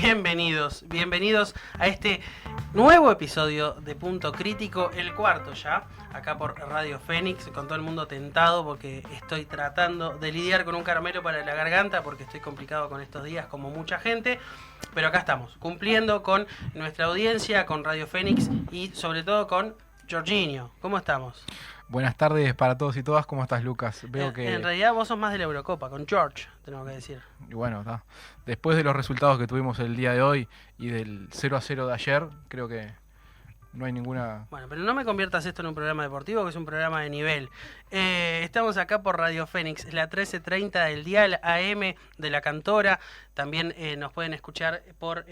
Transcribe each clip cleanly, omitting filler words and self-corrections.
Bienvenidos a este nuevo episodio de Punto Crítico, el cuarto ya, acá por Radio Fénix, con todo el mundo tentado porque estoy tratando de lidiar con un caramelo para la garganta porque estoy complicado con estos días como mucha gente, pero acá estamos, cumpliendo con nuestra audiencia, con Radio Fénix y sobre todo con Jorginho. ¿Cómo estamos? Buenas tardes para todos y todas, ¿cómo estás, Lucas? Veo que... En realidad vos sos más de la Eurocopa, con George, tenemos que decir. Y bueno, después de los resultados que tuvimos el día de hoy y del 0-0 de ayer, creo que no hay ninguna... Bueno, pero no me conviertas esto en un programa deportivo, que es un programa de nivel. Estamos acá por Radio Fénix, la 13:30 del dial AM de La Cantora. También nos pueden escuchar por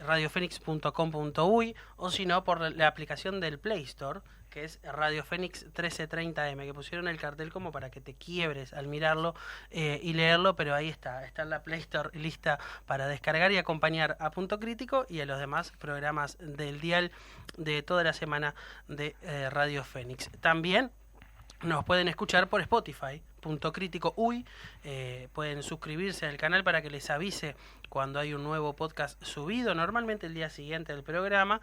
radiofenix.com.uy o si no por la aplicación del Play Store, que es Radio Fénix 1330M, que pusieron el cartel como para que te quiebres al mirarlo y leerlo, pero ahí está en la Play Store lista para descargar y acompañar a Punto Crítico y a los demás programas del dial de toda la semana de Radio Fénix. También nos pueden escuchar por Spotify, Punto Crítico Uy, pueden suscribirse al canal para que les avise cuando hay un nuevo podcast subido, normalmente el día siguiente del programa.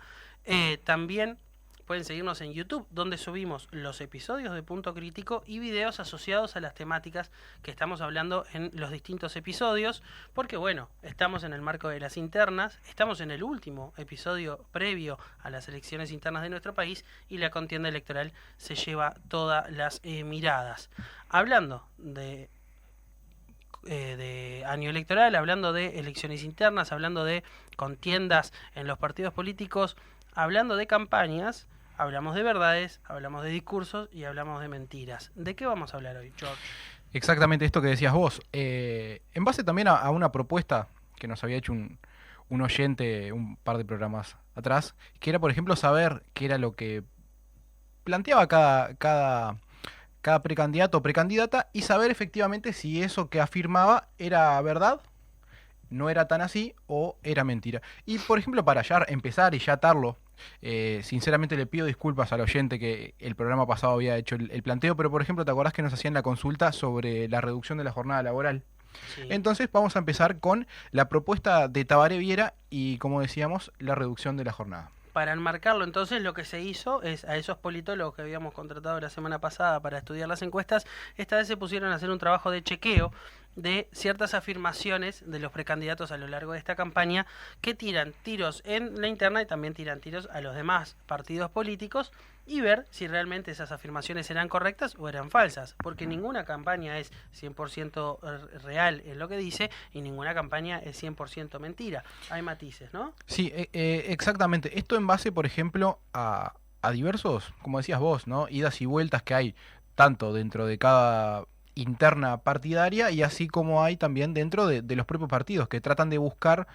También pueden seguirnos en YouTube, donde subimos los episodios de Punto Crítico y videos asociados a las temáticas que estamos hablando en los distintos episodios, porque bueno, estamos en el marco de las internas, estamos en el último episodio previo a las elecciones internas de nuestro país y la contienda electoral se lleva todas las miradas. Hablando de año electoral, hablando de elecciones internas, hablando de contiendas en los partidos políticos, hablando de campañas, hablamos de verdades, hablamos de discursos y hablamos de mentiras. ¿De qué vamos a hablar hoy, George? Exactamente esto que decías vos. En base también a una propuesta que nos había hecho un oyente un par de programas atrás, que era, por ejemplo, saber qué era lo que planteaba cada precandidato o precandidata y saber efectivamente si eso que afirmaba era verdad, no era tan así o era mentira. Y, por ejemplo, para ya empezar y ya atarlo, sinceramente le pido disculpas al oyente que el programa pasado había hecho el planteo, pero por ejemplo, ¿te acordás que nos hacían la consulta sobre la reducción de la jornada laboral? Sí. Entonces vamos a empezar con la propuesta de Tabaré Viera y, como decíamos, la reducción de la jornada. Para enmarcarlo, entonces, lo que se hizo es a esos politólogos que habíamos contratado la semana pasada para estudiar las encuestas, esta vez se pusieron a hacer un trabajo de chequeo de ciertas afirmaciones de los precandidatos a lo largo de esta campaña que tiran tiros en la interna y también tiran tiros a los demás partidos políticos y ver si realmente esas afirmaciones eran correctas o eran falsas, porque ninguna campaña es 100% real en lo que dice y ninguna campaña es 100% mentira. Hay matices, ¿no? Sí, exactamente. Esto en base, por ejemplo, a diversos, como decías vos, ¿no? Idas y vueltas que hay tanto dentro de cada interna partidaria y así como hay también dentro de los propios partidos que tratan de buscar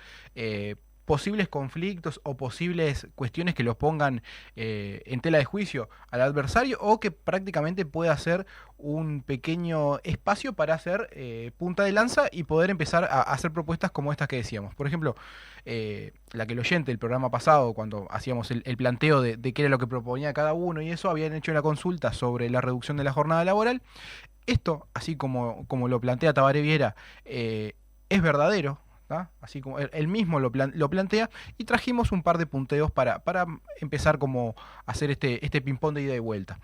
posibles conflictos o posibles cuestiones que los pongan en tela de juicio al adversario o que prácticamente pueda ser un pequeño espacio para hacer punta de lanza y poder empezar a hacer propuestas como estas que decíamos. Por ejemplo, la que el oyente del programa pasado, cuando hacíamos el planteo de qué era lo que proponía cada uno y eso, habían hecho la consulta sobre la reducción de la jornada laboral. Esto, así como lo plantea Tabaré Viera, es verdadero, ¿tá? Así como él mismo lo plantea, y trajimos un par de punteos para empezar como a hacer este ping-pong de ida y vuelta.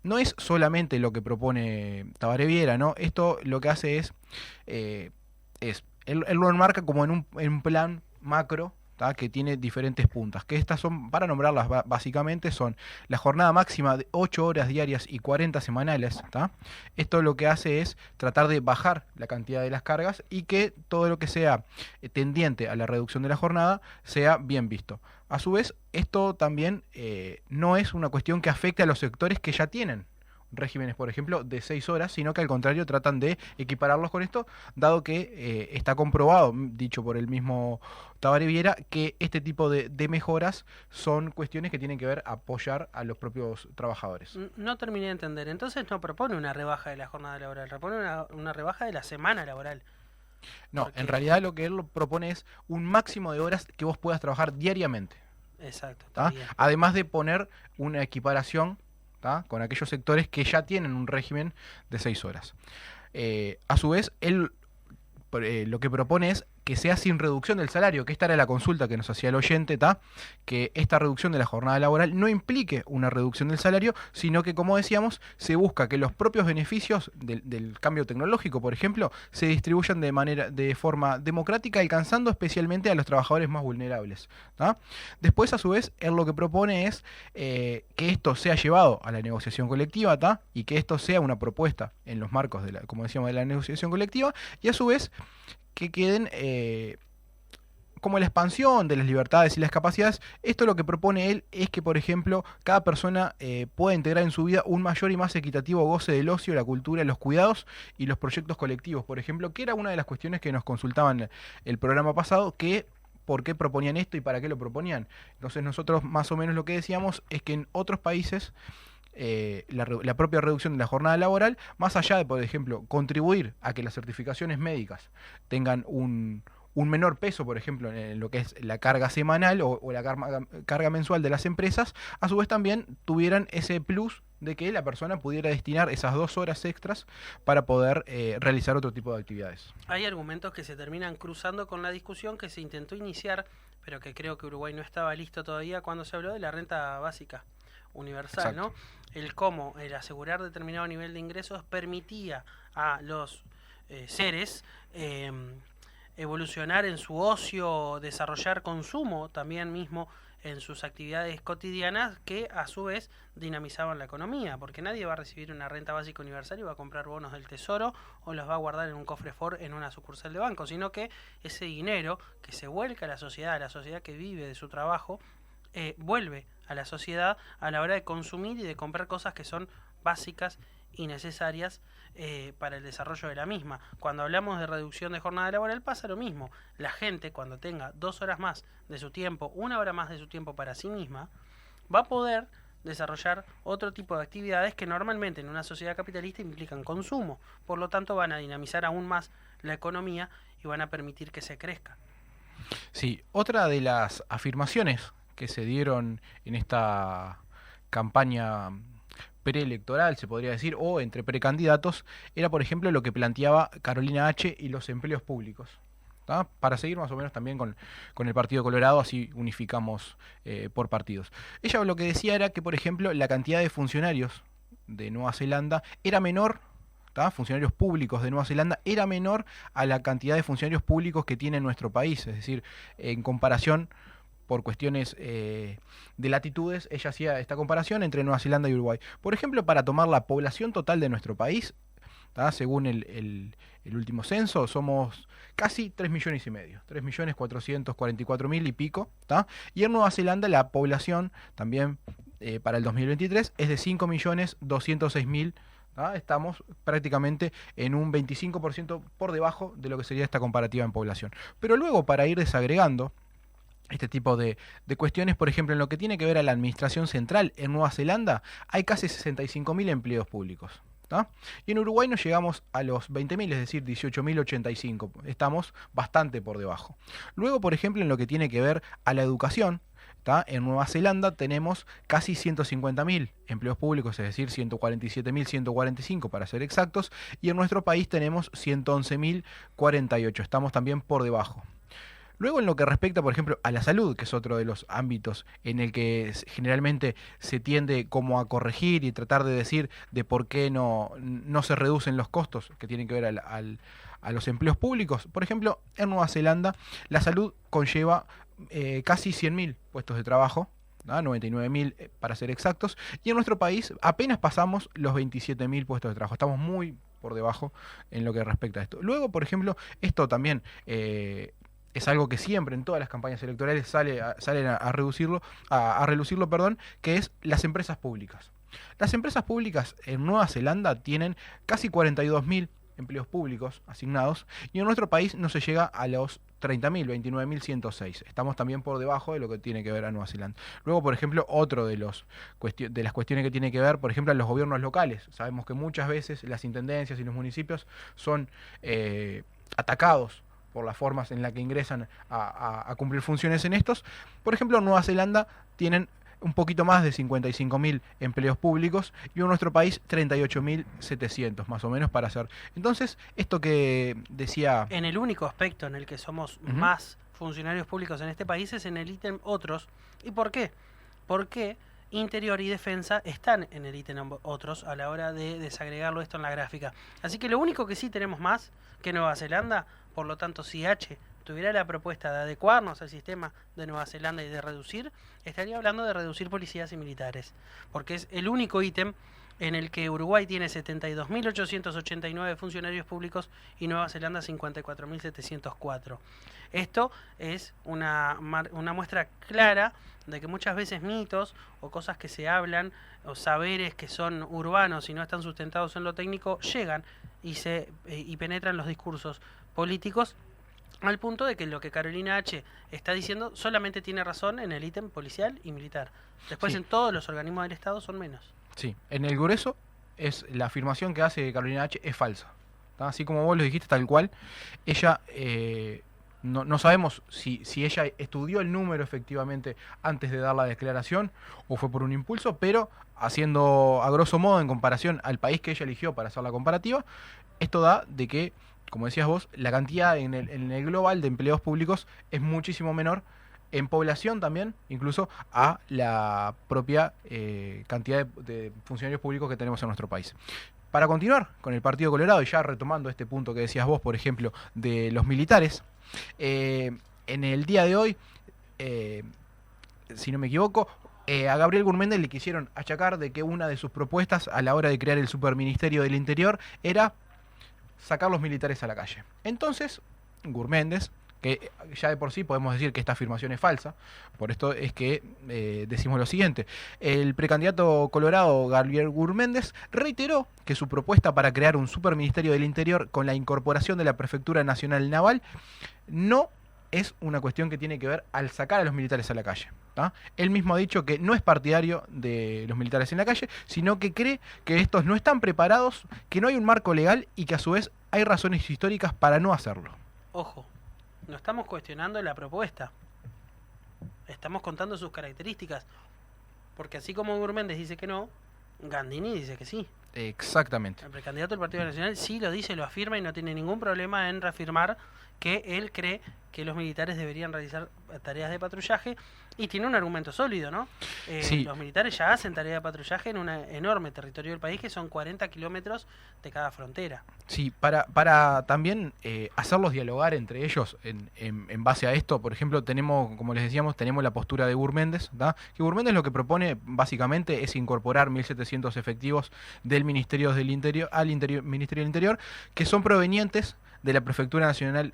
No es solamente lo que propone Tabaré Viera, ¿no? Esto lo que hace es él lo enmarca como en un plan macro, ¿tá? Que tiene diferentes puntas, que estas son, para nombrarlas básicamente, son la jornada máxima de 8 horas diarias y 40 semanales, ¿tá? Esto lo que hace es tratar de bajar la cantidad de las cargas y que todo lo que sea tendiente a la reducción de la jornada sea bien visto. A su vez, esto también no es una cuestión que afecte a los sectores que ya tienen regímenes, por ejemplo, de 6 horas, sino que al contrario tratan de equipararlos con esto, dado que está comprobado, dicho por el mismo Tabaré Viera, que este tipo de mejoras son cuestiones que tienen que ver apoyar a los propios trabajadores. No terminé de entender. Entonces no propone una rebaja de la jornada laboral, propone una rebaja de la semana laboral. No, Porque... en realidad lo que él propone es un máximo de horas que vos puedas trabajar diariamente. Exacto, está bien. Además de poner una equiparación, ¿tá? Con aquellos sectores que ya tienen un régimen de 6 horas. A su vez, él lo que propone es que que sea sin reducción del salario, que esta era la consulta que nos hacía el oyente, que esta reducción de la jornada laboral no implique una reducción del salario, sino que, como decíamos, se busca que los propios beneficios del cambio tecnológico, por ejemplo, se distribuyan de forma democrática, alcanzando especialmente a los trabajadores más vulnerables. Después, a su vez, él lo que propone es que esto sea llevado a la negociación colectiva, y que esto sea una propuesta en los marcos como decíamos, de la negociación colectiva, y a su vez que queden como la expansión de las libertades y las capacidades. Esto lo que propone él es que, por ejemplo, cada persona pueda integrar en su vida un mayor y más equitativo goce del ocio, la cultura, los cuidados y los proyectos colectivos, por ejemplo, que era una de las cuestiones que nos consultaban el programa pasado, que por qué proponían esto y para qué lo proponían. Entonces nosotros más o menos lo que decíamos es que en otros países la propia reducción de la jornada laboral, más allá de, por ejemplo, contribuir a que las certificaciones médicas tengan un menor peso, por ejemplo, en lo que es la carga semanal o la carga mensual de las empresas, a su vez también tuvieran ese plus de que la persona pudiera destinar esas 2 horas extras para poder realizar otro tipo de actividades. Hay argumentos que se terminan cruzando con la discusión que se intentó iniciar, pero que creo que Uruguay no estaba listo todavía cuando se habló de la renta básica universal, ¿no? El cómo el asegurar determinado nivel de ingresos permitía a los seres evolucionar en su ocio, desarrollar consumo también mismo en sus actividades cotidianas, que a su vez dinamizaban la economía, porque nadie va a recibir una renta básica universal y va a comprar bonos del tesoro o los va a guardar en un cofre Ford en una sucursal de banco, sino que ese dinero que se vuelca a la sociedad que vive de su trabajo, vuelve a la sociedad a la hora de consumir y de comprar cosas que son básicas y necesarias para el desarrollo de la misma. Cuando hablamos de reducción de jornada laboral pasa lo mismo. La gente, cuando tenga 2 horas más de su tiempo, 1 hora más de su tiempo para sí misma, va a poder desarrollar otro tipo de actividades que normalmente en una sociedad capitalista implican consumo. Por lo tanto, van a dinamizar aún más la economía y van a permitir que se crezca. Sí, otra de las afirmaciones que se dieron en esta campaña preelectoral, se podría decir, o entre precandidatos, era, por ejemplo, lo que planteaba Carolina H. y los empleos públicos. Para seguir más o menos también con el Partido Colorado, así unificamos por partidos. Ella lo que decía era que, por ejemplo, la cantidad de funcionarios de Nueva Zelanda era menor, funcionarios públicos de Nueva Zelanda, era menor a la cantidad de funcionarios públicos que tiene nuestro país. Es decir, en comparación, por cuestiones de latitudes, ella hacía esta comparación entre Nueva Zelanda y Uruguay. Por ejemplo, para tomar la población total de nuestro país, según el último censo, somos casi 3,5 millones, 3,444,000 y pico. Y en Nueva Zelanda la población también para el 2023 es de 5,206,000. Estamos prácticamente en un 25% por debajo de lo que sería esta comparativa en población. Pero luego, para ir desagregando este tipo de cuestiones, por ejemplo, en lo que tiene que ver a la administración central, en Nueva Zelanda hay casi 65,000 empleos públicos. Y en Uruguay nos llegamos a los 20,000, es decir, 18,085. Estamos bastante por debajo. Luego, por ejemplo, en lo que tiene que ver a la educación, en Nueva Zelanda tenemos casi 150,000 empleos públicos, es decir, 147,145 para ser exactos, y en nuestro país tenemos 111,048. Estamos también por debajo. Luego, en lo que respecta, por ejemplo, a la salud, que es otro de los ámbitos en el que generalmente se tiende como a corregir y tratar de decir de por qué no se reducen los costos que tienen que ver a los empleos públicos. Por ejemplo, en Nueva Zelanda la salud conlleva casi 100,000 puestos de trabajo, 99,000 para ser exactos, y en nuestro país apenas pasamos los 27,000 puestos de trabajo. Estamos muy por debajo en lo que respecta a esto. Luego, por ejemplo, esto también es algo que siempre en todas las campañas electorales salen a relucirlo, que es las empresas públicas. Las empresas públicas en Nueva Zelanda tienen casi 42,000 empleos públicos asignados, y en nuestro país no se llega a los 30,000, 29,106. Estamos también por debajo de lo que tiene que ver a Nueva Zelanda. Luego, por ejemplo, otro de las cuestiones que tiene que ver, por ejemplo, a los gobiernos locales. Sabemos que muchas veces las intendencias y los municipios son atacados por las formas en las que ingresan a cumplir funciones en estos. Por ejemplo, en Nueva Zelanda tienen un poquito más de 55.000 empleos públicos, y en nuestro país 38.700 más o menos para hacer. Entonces, esto que decía... En el único aspecto en el que somos más funcionarios públicos en este país es en el ítem otros. ¿Y por qué? Porque Interior y Defensa están en el ítem otros a la hora de desagregarlo esto en la gráfica. Así que lo único que sí tenemos más que Nueva Zelanda, por lo tanto, si H tuviera la propuesta de adecuarnos al sistema de Nueva Zelanda y de reducir, estaría hablando de reducir policías y militares, porque es el único ítem en el que Uruguay tiene 72.889 funcionarios públicos y Nueva Zelanda 54.704. Esto es una muestra clara de que muchas veces mitos o cosas que se hablan o saberes que son urbanos y no están sustentados en lo técnico llegan y penetran los discursos políticos, al punto de que lo que Carolina H. está diciendo solamente tiene razón en el ítem policial y militar. Después en todos los organismos del Estado son menos. Sí, en el grueso es la afirmación que hace Carolina H. es falsa. ¿Tá? Así como vos lo dijiste tal cual, ella no sabemos si ella estudió el número efectivamente antes de dar la declaración o fue por un impulso, pero haciendo a grosso modo en comparación al país que ella eligió para hacer la comparativa, esto da de que, como decías vos, la cantidad en el global de empleos públicos es muchísimo menor en población también, incluso a la propia cantidad de funcionarios públicos que tenemos en nuestro país. Para continuar con el Partido Colorado, y ya retomando este punto que decías vos, por ejemplo, de los militares, en el día de hoy, si no me equivoco, a Gabriel Gurméndez le quisieron achacar de que una de sus propuestas a la hora de crear el Superministerio del Interior era sacar los militares a la calle. Entonces, Gurméndez, que ya de por sí podemos decir que esta afirmación es falsa, por esto es que decimos lo siguiente: el precandidato colorado Gabriel Gurméndez reiteró que su propuesta para crear un superministerio del Interior con la incorporación de la Prefectura Nacional Naval no es una cuestión que tiene que ver al sacar a los militares a la calle. ¿Tá? Él mismo ha dicho que no es partidario de los militares en la calle, sino que cree que estos no están preparados, que no hay un marco legal y que a su vez hay razones históricas para no hacerlo. Ojo, no estamos cuestionando la propuesta, estamos contando sus características, porque así como Gurméndez dice que no, Gandini dice que sí. Exactamente. El precandidato del Partido Nacional sí lo dice, lo afirma y no tiene ningún problema en reafirmar que él cree que los militares deberían realizar tareas de patrullaje, y tiene un argumento sólido, ¿no? Sí. Los militares ya hacen tareas de patrullaje en un enorme territorio del país, que son 40 kilómetros de cada frontera. Sí, para también hacerlos dialogar entre ellos en base a esto. Por ejemplo, tenemos, como les decíamos, tenemos la postura de Gurméndez, ¿tá? Que Gurméndez lo que propone básicamente es incorporar 1.700 efectivos del Ministerio del Interior al Ministerio del Interior, que son provenientes de la Prefectura Nacional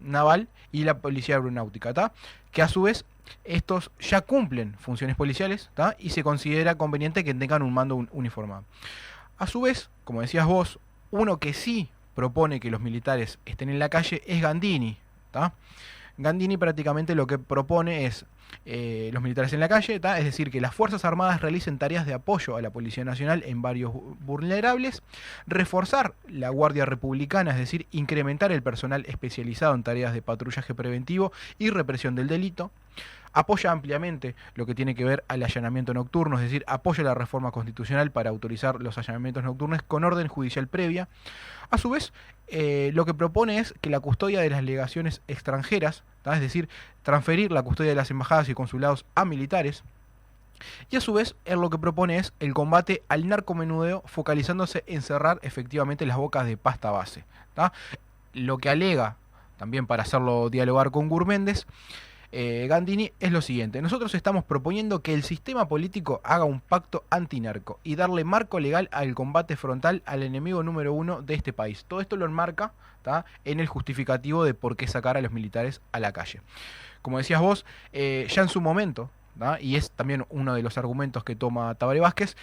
Naval y la Policía Aeronáutica, ¿tá? Que a su vez estos ya cumplen funciones policiales, ¿tá? Y se considera conveniente que tengan un mando uniformado. A su vez, como decías vos, uno que sí propone que los militares estén en la calle es Gandini, ¿tá? Gandini prácticamente lo que propone es los militares en la calle, ¿tá? Es decir, que las Fuerzas Armadas realicen tareas de apoyo a la Policía Nacional en barrios vulnerables, reforzar la Guardia Republicana, es decir, incrementar el personal especializado en tareas de patrullaje preventivo y represión del delito. Apoya ampliamente lo que tiene que ver al allanamiento nocturno, es decir, apoya la reforma constitucional para autorizar los allanamientos nocturnos con orden judicial previa. A su vez, lo que propone es que la custodia de las legaciones extranjeras, ¿tá? Es decir, transferir la custodia de las embajadas y consulados a militares. Y a su vez, él lo que propone es el combate al narcomenudeo, focalizándose en cerrar efectivamente las bocas de pasta base, ¿tá? Lo que alega, también para hacerlo dialogar con Gurméndez, Gandini, es lo siguiente: nosotros estamos proponiendo que el sistema político haga un pacto antinarco y darle marco legal al combate frontal al enemigo número uno de este país. Todo esto lo enmarca, ¿tá? En el justificativo de por qué sacar a los militares a la calle. Como decías vos, ya en su momento, ¿tá? Y es también uno de los argumentos que toma Tabaré Vázquez,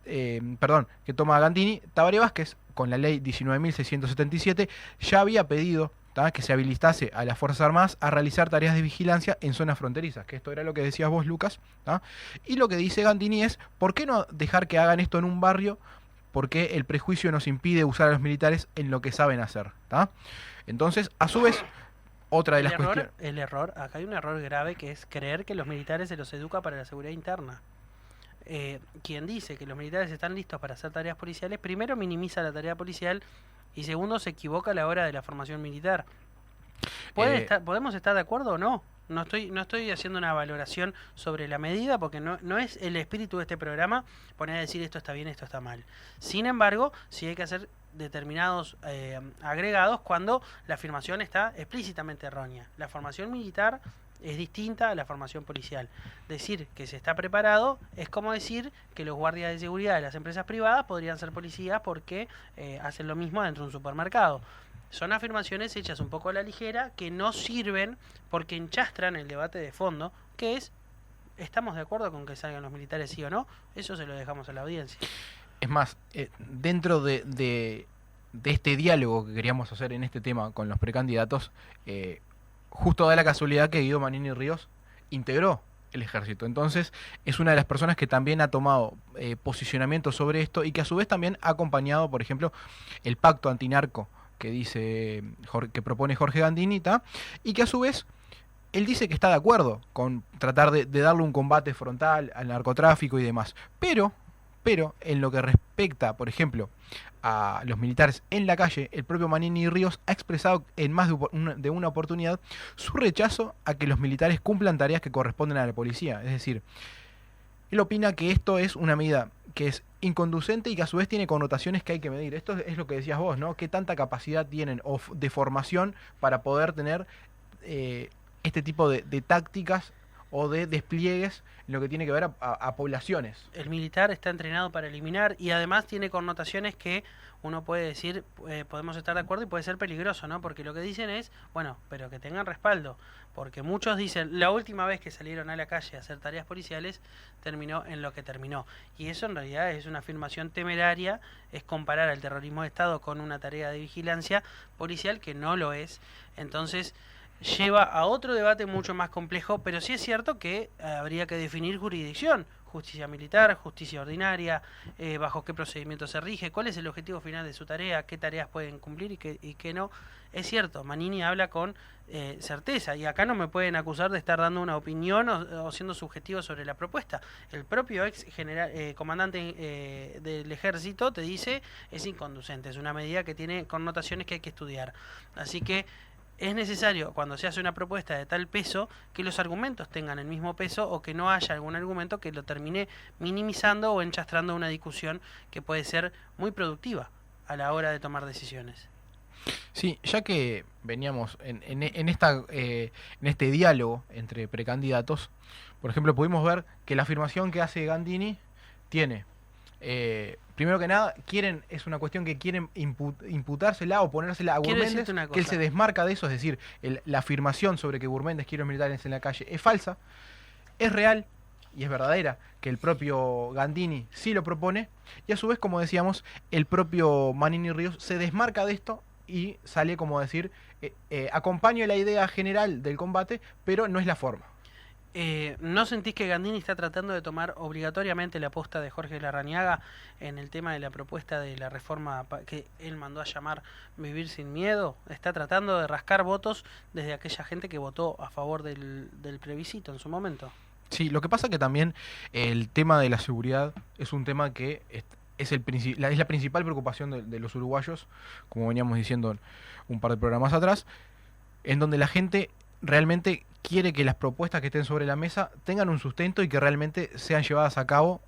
que toma Gandini, Tabaré Vázquez, con la ley 19.677, ya había pedido, ¿tá? Que se habilitase a las Fuerzas Armadas a realizar tareas de vigilancia en zonas fronterizas, que esto era lo que decías vos, Lucas, ¿tá? Y lo que dice Gandini es: ¿por qué no dejar que hagan esto en un barrio? Porque el prejuicio nos impide usar a los militares en lo que saben hacer, ¿tá? Entonces, a su vez, otra de las cuestiones... Acá hay un error grave que es creer que los militares se los educa para la seguridad interna. Quien dice que los militares están listos para hacer tareas policiales, primero minimiza la tarea policial y segundo se equivoca a la hora de la formación militar. ¿Podemos estar de acuerdo o no? No estoy haciendo una valoración sobre la medida porque no es el espíritu de este programa poner a decir esto está bien, esto está mal. Sin embargo, sí hay que hacer determinados agregados cuando la afirmación está explícitamente errónea. La formación militar es distinta a la formación policial. Decir que se está preparado es como decir que los guardias de seguridad de las empresas privadas podrían ser policías porque hacen lo mismo dentro de un supermercado. Son afirmaciones hechas un poco a la ligera que no sirven porque enchastran el debate de fondo, que es, ¿estamos de acuerdo con que salgan los militares sí o no? Eso se lo dejamos a la audiencia. Es más, dentro de este diálogo que queríamos hacer en este tema con los precandidatos, justo da la casualidad que Guido Manini Ríos integró el ejército. Entonces, es una de las personas que también ha tomado posicionamiento sobre esto y que a su vez también ha acompañado, por ejemplo, el pacto antinarco que propone Jorge Gandini, y que a su vez él dice que está de acuerdo con tratar de darle un combate frontal al narcotráfico y demás. Pero en lo que respecta, por ejemplo, a los militares en la calle, el propio Manini Ríos ha expresado en más de una oportunidad su rechazo a que los militares cumplan tareas que corresponden a la policía. Es decir, él opina que esto es una medida que es inconducente y que a su vez tiene connotaciones que hay que medir. Esto es lo que decías vos, ¿no? ¿Qué tanta capacidad tienen de formación para poder tener este tipo de tácticas o de despliegues en lo que tiene que ver a poblaciones? El militar está entrenado para eliminar y además tiene connotaciones que uno puede decir, podemos estar de acuerdo y puede ser peligroso, ¿no? Porque lo que dicen es, bueno, pero que tengan respaldo. Porque muchos dicen, la última vez que salieron a la calle a hacer tareas policiales terminó en lo que terminó. Y eso en realidad es una afirmación temeraria, es comparar el terrorismo de Estado con una tarea de vigilancia policial que no lo es. Entonces lleva a otro debate mucho más complejo, pero sí es cierto que habría que definir jurisdicción, justicia militar, justicia ordinaria, bajo qué procedimiento se rige, cuál es el objetivo final de su tarea, qué tareas pueden cumplir y qué no. Es cierto, Manini habla con certeza y acá no me pueden acusar de estar dando una opinión o siendo subjetivo sobre la propuesta. El propio ex general, comandante del ejército te dice es inconducente, es una medida que tiene connotaciones que hay que estudiar. Así que es necesario, cuando se hace una propuesta de tal peso, que los argumentos tengan el mismo peso o que no haya algún argumento que lo termine minimizando o enchastrando una discusión que puede ser muy productiva a la hora de tomar decisiones. Sí, ya que veníamos en este diálogo entre precandidatos, por ejemplo, pudimos ver que la afirmación que hace Gandini tiene... primero que nada, es una cuestión que quieren imputársela o ponérsela a Gurméndez, que él se desmarca de eso, es decir, la afirmación sobre que Gurméndez quiere militares en la calle es falsa, es real y es verdadera, que el propio Gandini sí lo propone, y a su vez, como decíamos, el propio Manini Ríos se desmarca de esto y sale como decir, acompaño la idea general del combate, pero no es la forma. ¿No sentís que Gandini está tratando de tomar obligatoriamente la posta de Jorge Larrañaga en el tema de la propuesta de la reforma que él mandó a llamar Vivir sin Miedo? Está tratando de rascar votos desde aquella gente que votó a favor del plebiscito en su momento. Sí, lo que pasa que también el tema de la seguridad es un tema que es la principal preocupación de los uruguayos, como veníamos diciendo un par de programas atrás, en donde la gente realmente quiere que las propuestas que estén sobre la mesa tengan un sustento y que realmente sean llevadas a cabo.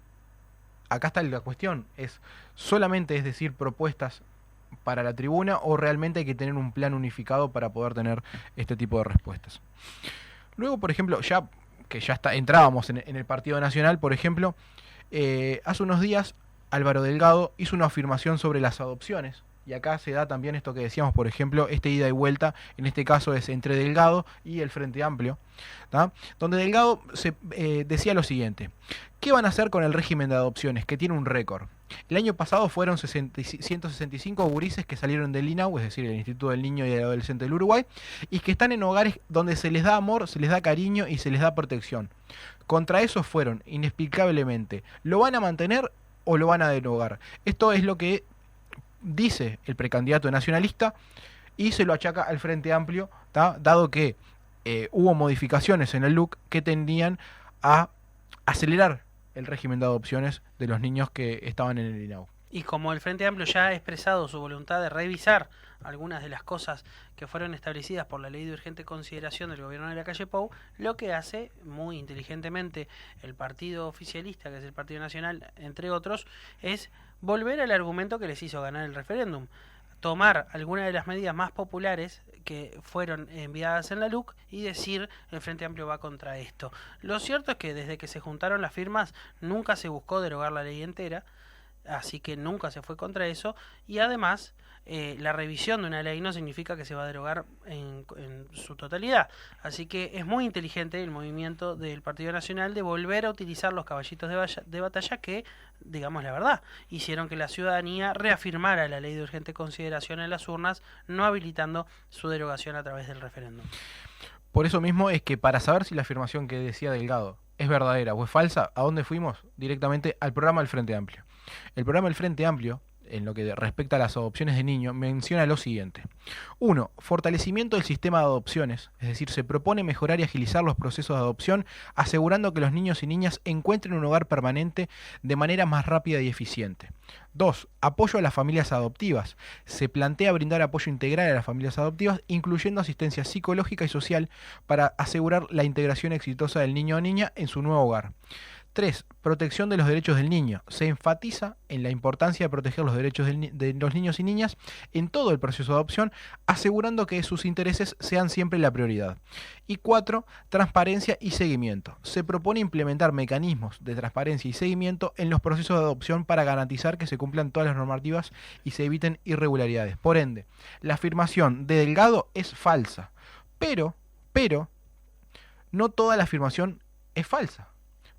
Acá está la cuestión, solamente es decir propuestas para la tribuna o realmente hay que tener un plan unificado para poder tener este tipo de respuestas. Luego, por ejemplo, entrábamos en el Partido Nacional, por ejemplo, hace unos días Álvaro Delgado hizo una afirmación sobre las adopciones. Y acá se da también esto que decíamos, por ejemplo, ida y vuelta, en este caso es entre Delgado y el Frente Amplio, ¿tá? Donde Delgado decía lo siguiente: ¿qué van a hacer con el régimen de adopciones, que tiene un récord? El año pasado fueron 165 gurises que salieron del INAU, es decir, el Instituto del Niño y del Adolescente del Uruguay, y que están en hogares donde se les da amor, se les da cariño y se les da protección. Contra eso fueron, inexplicablemente. ¿Lo van a mantener o lo van a derogar? Esto es lo que dice el precandidato nacionalista y se lo achaca al Frente Amplio, ¿tá? Dado que hubo modificaciones en el LUC que tendían a acelerar el régimen de adopciones de los niños que estaban en el INAU. Y como el Frente Amplio ya ha expresado su voluntad de revisar algunas de las cosas que fueron establecidas por la ley de urgente consideración del gobierno de la calle Pou, lo que hace muy inteligentemente el partido oficialista, que es el Partido Nacional, entre otros, es volver al argumento que les hizo ganar el referéndum. Tomar algunas de las medidas más populares que fueron enviadas en la LUC y decir el Frente Amplio va contra esto. Lo cierto es que desde que se juntaron las firmas nunca se buscó derogar la ley entera, así que nunca se fue contra eso, y además la revisión de una ley no significa que se va a derogar en su totalidad, así que es muy inteligente el movimiento del Partido Nacional de volver a utilizar los caballitos de batalla que, digamos la verdad, hicieron que la ciudadanía reafirmara la ley de urgente consideración en las urnas, no habilitando su derogación a través del referéndum. Por eso mismo es que para saber si la afirmación que decía Delgado es verdadera o es falsa, ¿a dónde fuimos? Directamente al programa del Frente Amplio. El programa del Frente Amplio, en lo que respecta a las adopciones de niños, menciona lo siguiente. 1. Fortalecimiento del sistema de adopciones, es decir, se propone mejorar y agilizar los procesos de adopción, asegurando que los niños y niñas encuentren un hogar permanente de manera más rápida y eficiente. 2. Apoyo a las familias adoptivas. Se plantea brindar apoyo integral a las familias adoptivas, incluyendo asistencia psicológica y social para asegurar la integración exitosa del niño o niña en su nuevo hogar. 3. Protección de los derechos del niño. Se enfatiza en la importancia de proteger los derechos de los niños y niñas en todo el proceso de adopción, asegurando que sus intereses sean siempre la prioridad. Y 4. Transparencia y seguimiento. Se propone implementar mecanismos de transparencia y seguimiento en los procesos de adopción para garantizar que se cumplan todas las normativas y se eviten irregularidades. Por ende, la afirmación de Delgado es falsa, pero, no toda la afirmación es falsa.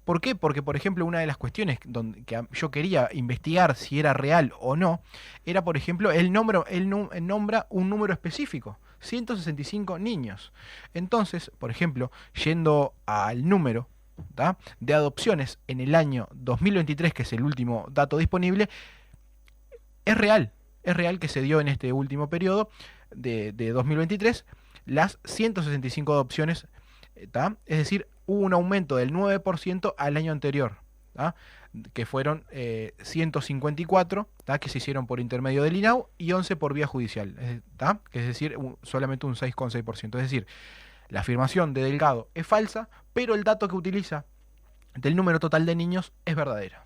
¿Por qué? Porque, por ejemplo, una de las cuestiones que yo quería investigar si era real o no, era, por ejemplo, él nombra un número específico, 165 niños. Entonces, por ejemplo, yendo al número, ¿tá?, de adopciones en el año 2023, que es el último dato disponible, es real que se dio en este último periodo de 2023 las 165 adopciones, ¿tá? Es decir, hubo un aumento del 9% al año anterior, ¿tá?, que fueron 154, ¿tá?, que se hicieron por intermedio del INAU y 11 por vía judicial, ¿tá?, que es decir, solamente un 6,6%. Es decir, la afirmación de Delgado es falsa, pero el dato que utiliza del número total de niños es verdadera.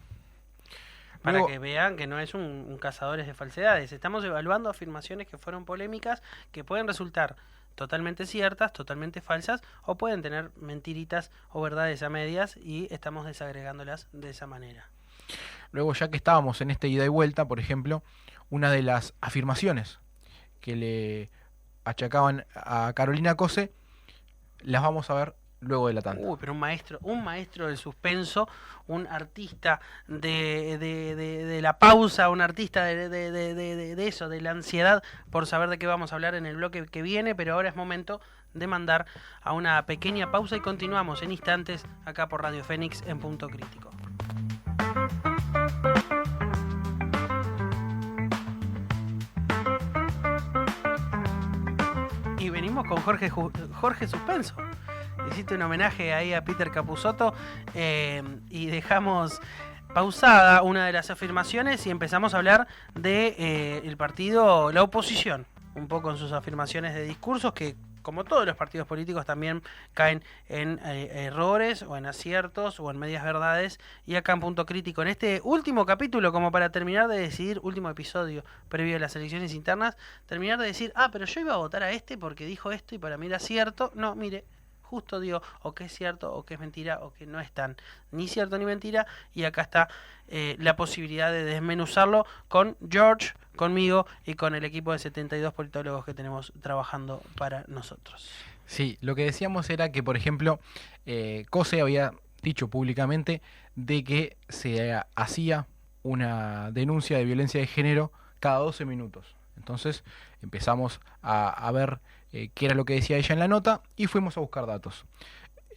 Para Luego, que vean que no es un cazadores de falsedades. Estamos evaluando afirmaciones que fueron polémicas, que pueden resultar totalmente ciertas, totalmente falsas, o pueden tener mentiritas o verdades a medias, y estamos desagregándolas de esa manera. Luego, ya que estábamos en este ida y vuelta, por ejemplo, una de las afirmaciones que le achacaban a Carolina Cose, las vamos a ver luego de la tanda. Pero un maestro del suspenso, un artista de la pausa, un artista de eso, de la ansiedad por saber de qué vamos a hablar en el bloque que viene, pero ahora es momento de mandar a una pequeña pausa y continuamos en instantes acá por Radio Fénix en Punto Crítico. Y venimos con Jorge Suspenso. Hiciste un homenaje ahí a Peter Capusotto, y dejamos pausada una de las afirmaciones y empezamos a hablar de el partido, la oposición, un poco en sus afirmaciones de discursos que, como todos los partidos políticos, también caen en errores o en aciertos o en medias verdades. Y acá en Punto Crítico, en este último capítulo, como para terminar de decidir, último episodio previo a las elecciones internas, terminar de decir, pero yo iba a votar a este porque dijo esto y para mí era cierto. No, mire, justo digo o que es cierto o que es mentira o que no es tan ni cierto ni mentira, y acá está la posibilidad de desmenuzarlo con George, conmigo y con el equipo de 72 politólogos que tenemos trabajando para nosotros. Sí, lo que decíamos era que, por ejemplo, Cose había dicho públicamente de que se hacía una denuncia de violencia de género cada 12 minutos. Entonces empezamos a ver qué era lo que decía ella en la nota y fuimos a buscar datos.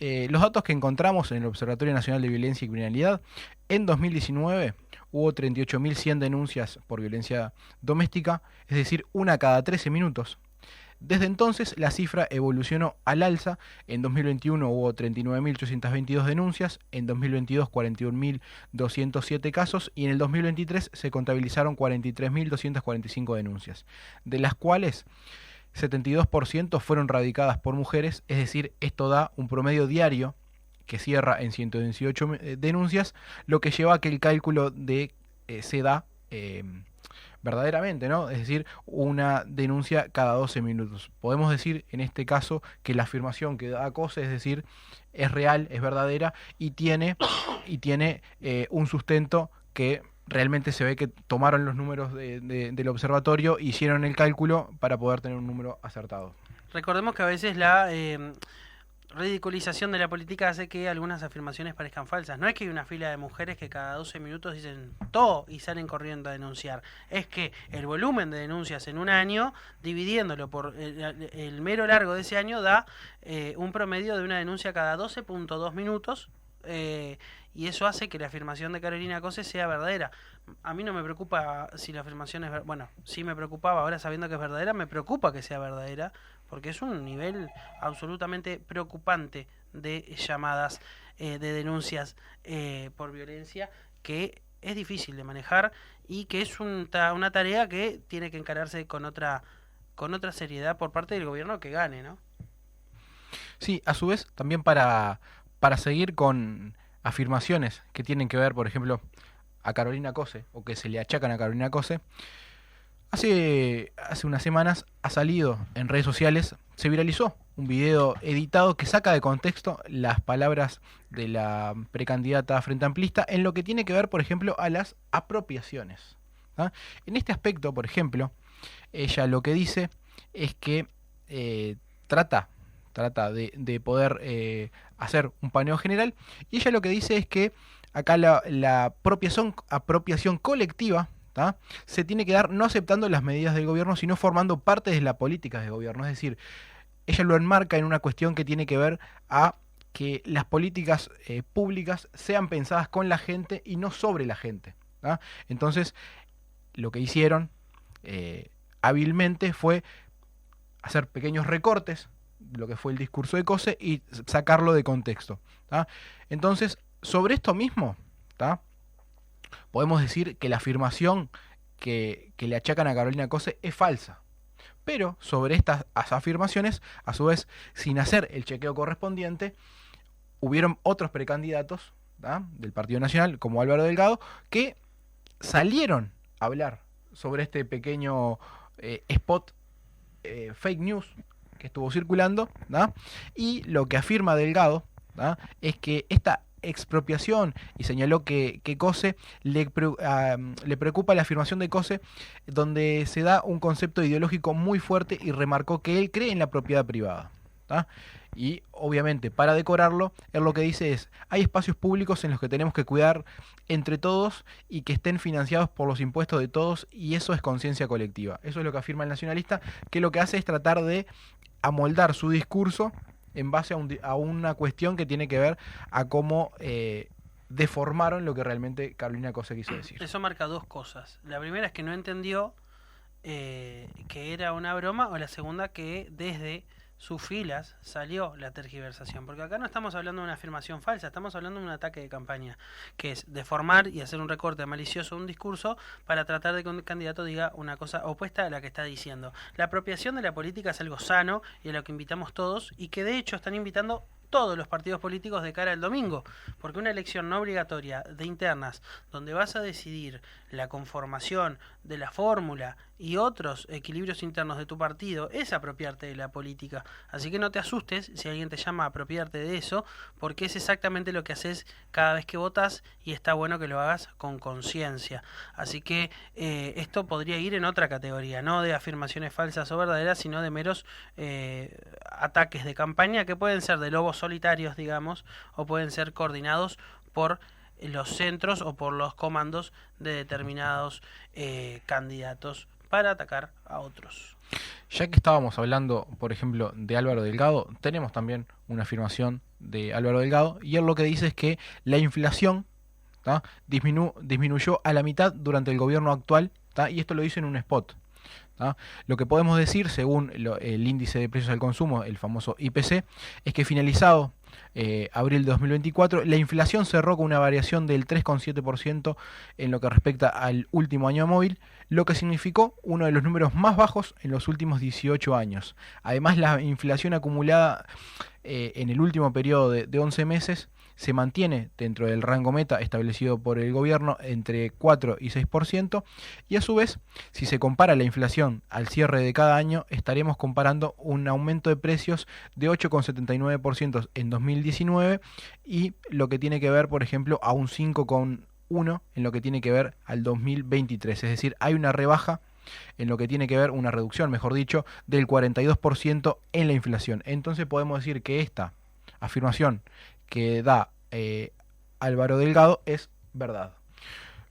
Los datos que encontramos en el Observatorio Nacional de Violencia y Criminalidad: en 2019 hubo 38.100 denuncias por violencia doméstica, es decir, una cada 13 minutos. Desde entonces, la cifra evolucionó al alza. En 2021 hubo 39.822 denuncias, en 2022 41.207 casos y en el 2023 se contabilizaron 43.245 denuncias, de las cuales 72% fueron radicadas por mujeres, es decir, esto da un promedio diario que cierra en 118 denuncias, lo que lleva a que el cálculo se da verdaderamente, ¿no? Es decir, una denuncia cada 12 minutos. Podemos decir en este caso que la afirmación que da COSE, es decir, es real, es verdadera y tiene un sustento que realmente se ve que tomaron los números del observatorio, hicieron el cálculo para poder tener un número acertado. Recordemos que a veces la ridiculización de la política hace que algunas afirmaciones parezcan falsas. No es que hay una fila de mujeres que cada 12 minutos dicen todo y salen corriendo a denunciar. Es que el volumen de denuncias en un año, dividiéndolo por el mero largo de ese año, da un promedio de una denuncia cada 12.2 minutos. Y eso hace que la afirmación de Carolina Cose sea verdadera. A mí no me preocupa si la afirmación es verdadera. Bueno, sí me preocupaba, ahora sabiendo que es verdadera, me preocupa que sea verdadera, porque es un nivel absolutamente preocupante de llamadas, de denuncias por violencia, que es difícil de manejar y que es una tarea que tiene que encararse con otra seriedad por parte del gobierno que gane, ¿no? Sí, a su vez, también para seguir con afirmaciones que tienen que ver, por ejemplo, a Carolina Cose, o que se le achacan a Carolina Cose, hace unas semanas ha salido en redes sociales, se viralizó un video editado que saca de contexto las palabras de la precandidata frente amplista en lo que tiene que ver, por ejemplo, a las apropiaciones. ¿Ah? En este aspecto, por ejemplo, ella lo que dice es que trata de poder hacer un paneo general, y ella lo que dice es que acá la apropiación colectiva, ¿tá?, se tiene que dar no aceptando las medidas del gobierno, sino formando parte de la política del gobierno. Es decir, ella lo enmarca en una cuestión que tiene que ver a que las políticas públicas sean pensadas con la gente y no sobre la gente, ¿tá? Entonces, lo que hicieron hábilmente fue hacer pequeños recortes de lo que fue el discurso de Cose y sacarlo de contexto, ¿tá? Entonces, sobre esto mismo, ¿tá?, podemos decir que la afirmación que le achacan a Carolina Cose es falsa. Pero sobre estas afirmaciones, a su vez, sin hacer el chequeo correspondiente, hubieron otros precandidatos, ¿tá?, del Partido Nacional, como Álvaro Delgado, que salieron a hablar sobre este pequeño spot fake news que estuvo circulando, ¿tá?, y lo que afirma Delgado, ¿tá?, es que esta expropiación, y señaló que Cose le preocupa la afirmación de Cose, donde se da un concepto ideológico muy fuerte, y remarcó que él cree en la propiedad privada, ¿tá? Y obviamente, para decorarlo, él lo que dice es: hay espacios públicos en los que tenemos que cuidar entre todos y que estén financiados por los impuestos de todos, y eso es conciencia colectiva. Eso es lo que afirma el nacionalista, que lo que hace es tratar de amoldar su discurso en base a una cuestión que tiene que ver a cómo deformaron lo que realmente Carolina Cose quiso decir. Eso marca dos cosas. La primera es que no entendió que era una broma, o la segunda, que desde sus filas salió la tergiversación, porque acá no estamos hablando de una afirmación falsa, estamos hablando de un ataque de campaña, que es deformar y hacer un recorte malicioso de un discurso para tratar de que un candidato diga una cosa opuesta a la que está diciendo. La apropiación de la política es algo sano y a lo que invitamos todos, y que de hecho están invitando todos los partidos políticos de cara al domingo, porque una elección no obligatoria de internas, donde vas a decidir la conformación de la fórmula y otros equilibrios internos de tu partido, es apropiarte de la política. Así que no te asustes si alguien te llama a apropiarte de eso, porque es exactamente lo que haces cada vez que votas, y está bueno que lo hagas con conciencia. Así que esto podría ir en otra categoría, no de afirmaciones falsas o verdaderas, sino de meros ataques de campaña, que pueden ser de lobos solitarios, digamos, o pueden ser coordinados por los centros o por los comandos de determinados candidatos para atacar a otros. Ya que estábamos hablando, por ejemplo, de Álvaro Delgado, tenemos también una afirmación de Álvaro Delgado, y él lo que dice es que la inflación, ¿tá?, disminuyó a la mitad durante el gobierno actual, ¿tá?, y esto lo dice en un spot, ¿Ah? Lo que podemos decir, según el índice de precios al consumo, el famoso IPC, es que finalizado abril de 2024, la inflación cerró con una variación del 3,7% en lo que respecta al último año móvil, lo que significó uno de los números más bajos en los últimos 18 años. Además, la inflación acumulada en el último periodo de 11 meses se mantiene dentro del rango meta establecido por el gobierno entre 4 y 6%, y a su vez, si se compara la inflación al cierre de cada año, estaremos comparando un aumento de precios de 8,79% en 2019 y lo que tiene que ver, por ejemplo, a un 5,1% en lo que tiene que ver al 2023. Es decir, hay una rebaja en lo que tiene que ver, una reducción, mejor dicho, del 42% en la inflación. Entonces podemos decir que esta afirmación que da Álvaro Delgado es verdad.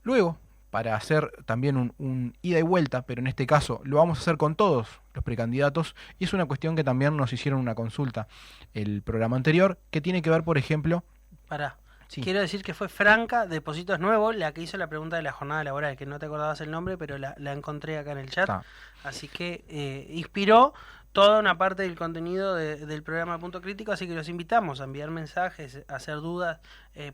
Luego, para hacer también un ida y vuelta, pero en este caso lo vamos a hacer con todos los precandidatos, y es una cuestión que también nos hicieron una consulta el programa anterior, que tiene que ver, por ejemplo... Pará. Sí. Quiero decir que fue Franca de Positos Nuevo la que hizo la pregunta de la jornada laboral, que no te acordabas el nombre, pero la encontré acá en el chat. Así que inspiró toda una parte del contenido del programa Punto Crítico, así que los invitamos a enviar mensajes, a hacer dudas,